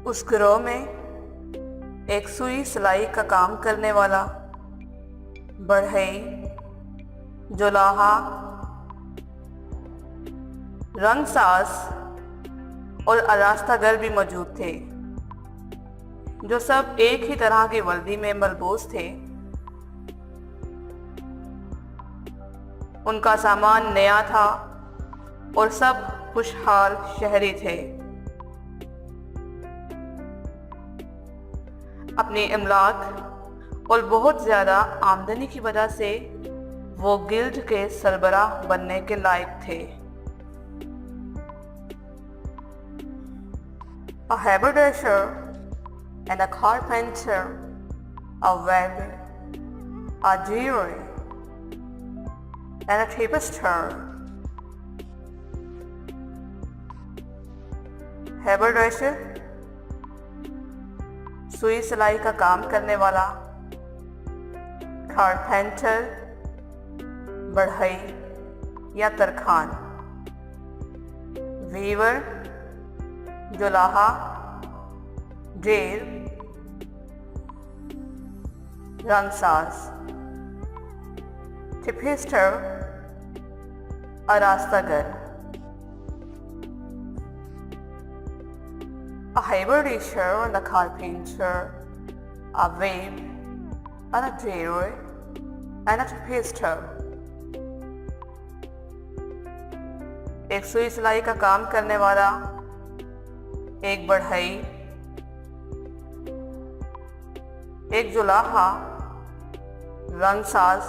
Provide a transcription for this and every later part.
उस गिरोह में एक सुई सिलाई का काम करने वाला, बढ़ई, जुलाहा, रंगसाज और अरास्तागर भी मौजूद थे, जो सब एक ही तरह की वर्दी में मलबूस थे। उनका सामान नया था और सब खुशहाल शहरी थे। अपनी इमलाक और बहुत ज़्यादा आमदनी की वजह से वो गिल्ड के सरबराह बनने के लायक थे। A haberdasher and a carpenter, a weaver, a jeweler, and a tapester. Haberdasher, सुई सिलाई का काम करने वाला, कारपेंटर, बढ़ई या तरखान, वीवर, जुलाहा, जेर, रंगसाज, टिपिस्टर, अरास्तागर। A haberdasher and a carpenter, a weaver and a jeweler and a tapester. एक सुई सिलाई का काम करने वाला, एक बढ़ई, एक जुलाहा, रंगसाज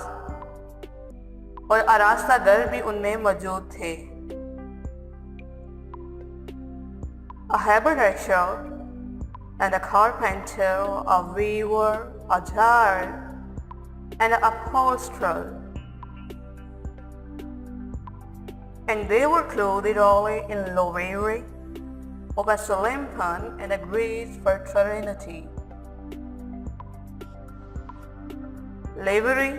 और अरास्तागर भी उनमें मौजूद थे। A haberdasher and a carpenter, a weaver, a jeweler, and an upholsterer. And they were clothed all in livery of a Solomon and a great fraternity. Livery,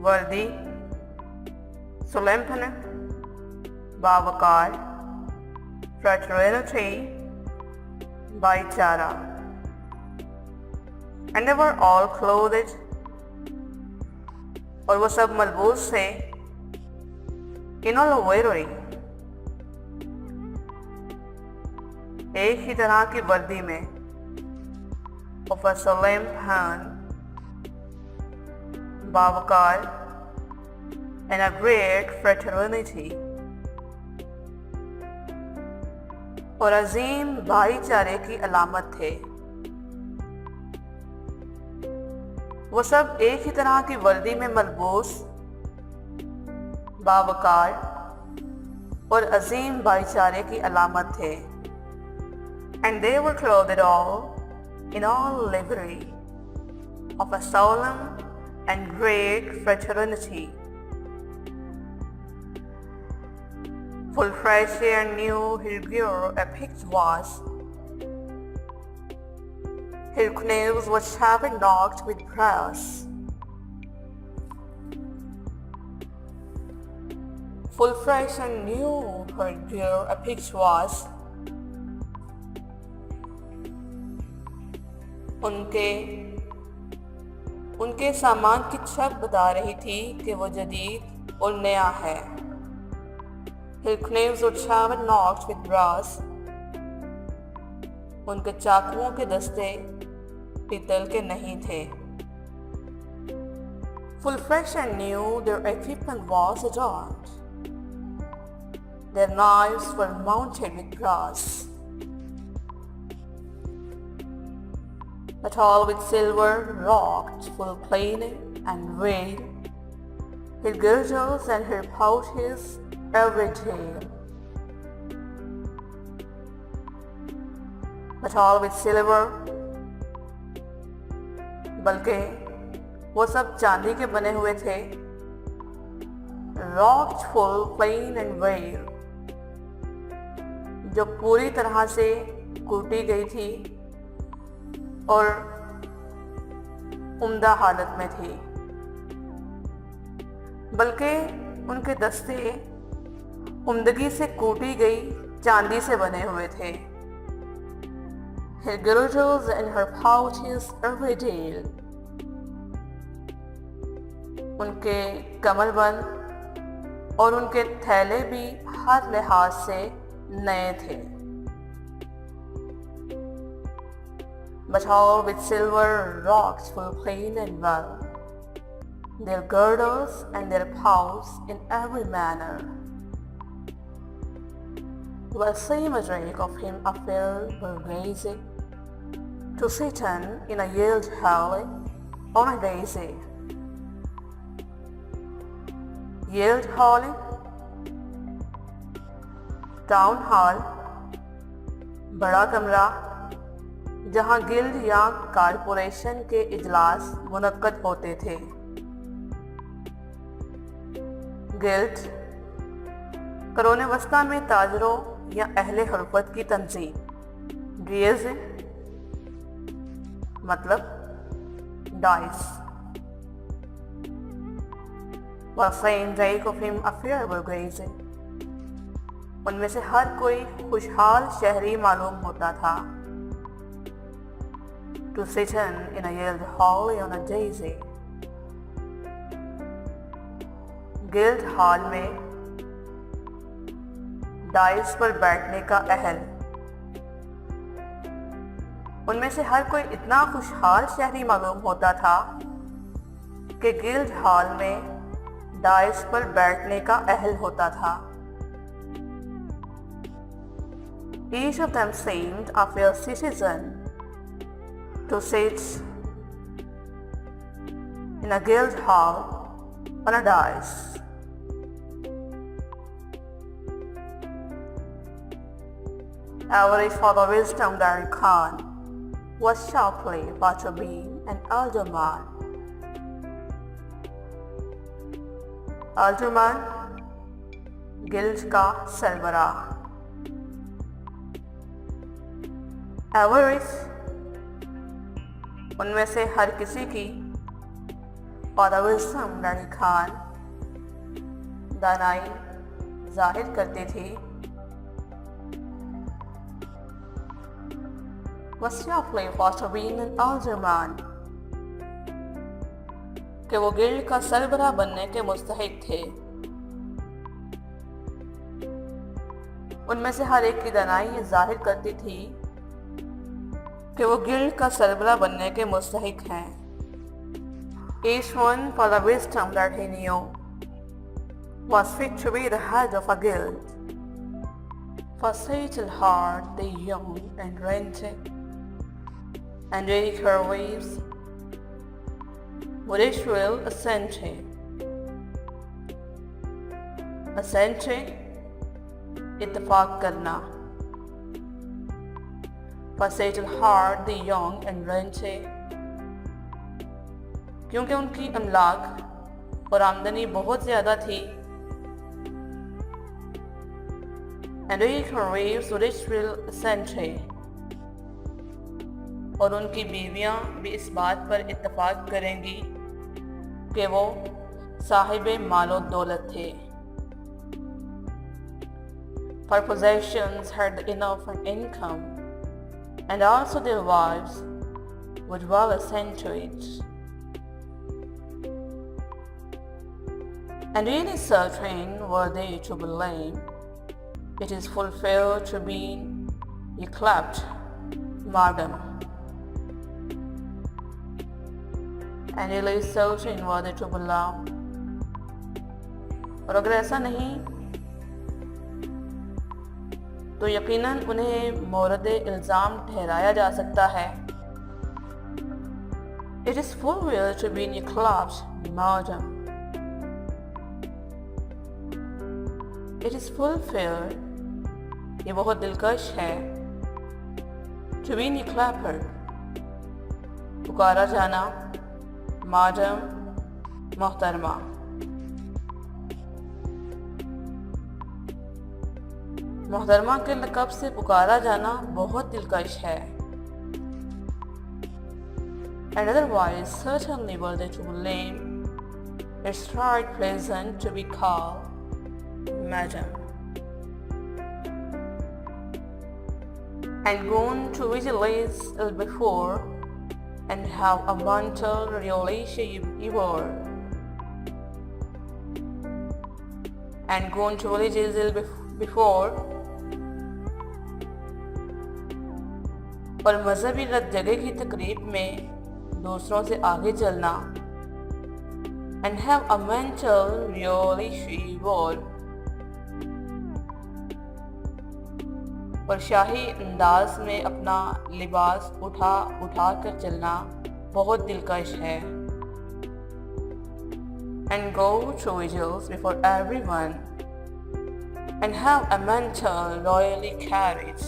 वर्दी, Solomon, बावकार, fraternity, भाईचारा, and they were all clothed, और वो सब मलबूस थे in a livery, एक ही तरह की वर्दी में, of a Solomon, बावकार, and a great fraternity, और अजीम भाईचारे की अलामत थे। वो सब एक ही तरह की वर्दी में मलबूस, बावकार और अजीम भाईचारे की अलामत थे। And they were clothed all in all livery of a solemn and great fraternity. Full fresh and new her epic was. Her nails were sharply knocked with brass. Full fresh and new her epic was. उनके सामान की छप बता रही थी कि वो जदीद और नया है। Her knives were sharp and knocked with brass. उनके चाकुओं के दस्ते पीतल के नहीं थे। Full fresh and new their equipment was adorned. Their knives were mounted with brass, but all with silver, wrought, full plain and veiled. Her girdles and her pouches every day, but all with silver, बल्कि वो सब चांदी के बने हुए थे। wrought, full, plain and veiled, जो पूरी तरह से कूटी गई थी और उम्दा हालत में थी, बल्कि उनके दस्ते उम्दगी से कूटी गई चांदी से बने हुए थे। Her girdles and her pouches every day. उनके कमरबंद और उनके थैले भी हर लिहाज से नए थे। But all with silver rocks full plain and well, their girdles and their pouches in every manner. While same a drake of him a fair were gazing, to Satan in a yield hall on a daisy. Yield hall, town hall, बड़ा कमरा जहां guild या corporation के इजलास मुनक्कद होते थे। Guild करोने वस्ता में ताजरों या अहले हरफत की तंजीम। गियर्स मतलब डाइस। वफ़ैन ड्रेक ऑफ हिम अफेयर वर ग्रेजिंग, उनमें से हर कोई खुशहाल शहरी मालूम होता था। To Satan in a yield hall on a daisy. Guild hall में डाइस पर बैठने का अहल। उनमें से हर कोई इतना खुशहाल शहरी मालूम होता था कि गिल्ड हॉल में डाइस पर बैठने का अहल होता था। Each of them seemed a fair citizen to sit in a guild hall on a dais. Average for the wisdom Dari Khan was sharply but to be an alderman. Alderman guild का सरबराह। Average उनमें से हर किसी की और विल्सम रानी खान दानाई जाहिर करती थी। वस्याफले फॉस्टरबीन and आल्जरमान कि वो गिल्ड का सरबराह बनने के मुस्तहिक थे। उनमें से हर एक की दानाई जाहिर करती थी कि वो गिल्ड का सरबराह बनने के मुस्तहिक हैं। Each one for the wisdom that he knew was fit to be the head of a guild. For Satan hard the young and rented, and rake her waves would Israel a century. A century इत्तफाक करना। For Satan hard the young and rented, क्योंकि उनकी अमलाक और आमदनी बहुत ज़्यादा थी। And her wives would Israel a century, और उनकी बीवियां भी इस बात पर इत्तफाक करेंगी कि वो साहिबे मालो दौलत थे। For possessions had enough an income, and also their wives would well ascend to it. And really certain were they to believe it is fulfilled to be yclept madam. And really certain were they to believe, और अगर ऐसा नहीं तो यकीनन उन्हें मोरद इल्ज़ाम ठहराया जा सकता है। It is fulfilled to be yclept madam. It is fulfilled, ये बहुत दिलकश है। To be yclept, पुकारा जाना, madam मोहतरमा। मोहतरमा के लक़ब से पुकारा जाना बहुत दिलकश है। And otherwise certainly were they to blame, it's right pleasant to be called madam. and gone to villages before and have a mental relationship and gone to villages before और मजहबी जगह की तकरीब में दूसरों से आगे चलना and have a mental relationship और शाही अंदाज में अपना लिबास उठा कर चलना बहुत दिलकश है and go to vigils before everyone and have a mental royally carriage